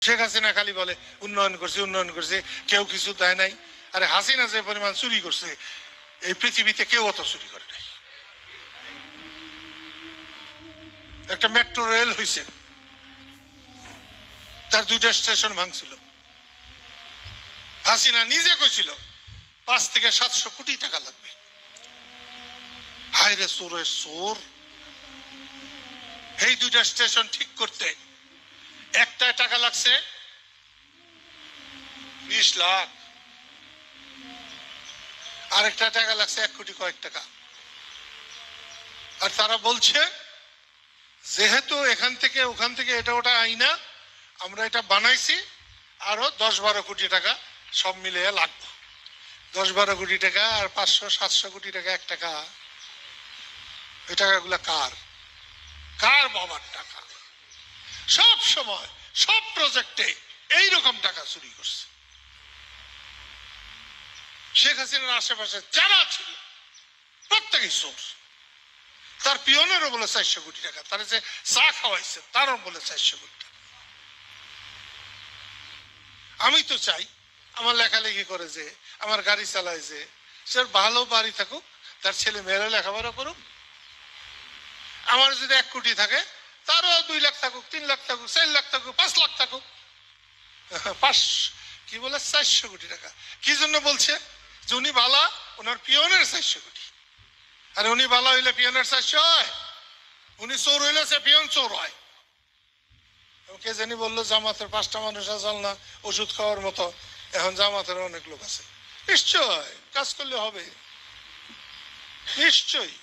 শেখ হাসিনা খালি বলে উন্নয়ন করছে উন্নয়ন করছে, কেউ কিছু দেয় নাই। আরে হাসিনা যে পরিমাণ চুরি করছে এই পৃথিবীতে কেউ অত চুরি করে নাই। একটা মেট্রো রেল হয়েছে, তার 2টা স্টেশন ভাঙছিল। হাসিনা নিজে কইছিল 5 থেকে 700 কোটি টাকা লাগবে। হায় রে চোরের চোর, এই 2টা স্টেশন ঠিক করতে একটায় টাকা লাগছে 20 লাখ, আরেকটা টাকা লাগছে 1 কোটি কয়েক টাকা। আর তারা বলছে যেহেতু এখান থেকে ওখান থেকে এটা ওটা আইনা আমরা এটা বানাইছি, আরো 10-12 কোটি টাকা সব মিলিয়ে লাগবে। 10-12 কোটি টাকা আর 500-700 কোটি টাকা এক টাকা, এই টাকাগুলা কার? কার বাবার টাকা? সব সময় সব প্রজেক্টে এইরকম টাকা চুরি করছে। শেখ হাসিনার আশেপাশে যারা ছিল প্রত্যেকেই চোর। তার পিয়নেরও বলে 400 কোটি টাকা, তার যে চা খাওয়াইছে তারও বলে 400 কোটি টাকা। আমি তো চাই আমার লেখালেখি করে যে, আমার গাড়ি চালায় যে, সে ভালো বাড়ি থাকুক, তার ছেলে মেয়েরা লেখাপড়া করুক। আমার যদি 1 কোটি থাকে তারও 2 লাখ থাকুক, 3 লাখ থাকুক, 4 লাখ থাকুক, 5 লাখ থাকুক। 400 কোটি টাকা কি জন্য বলছে? যে উনি বালা, ওনার পিয়নের 400 কোটি। আর উনি বালা হইলে পিয়নের 400 হয়? উনি চোর হইলে সে পিয়ন চোর হয়। কে জানি বললো জামাতের 5টা মানুষ আসল না ওষুধ খাওয়ার মতো, এখন জামাতের অনেক লোক আছে। নিশ্চয় কাজ করলে হবে, নিশ্চয়ই।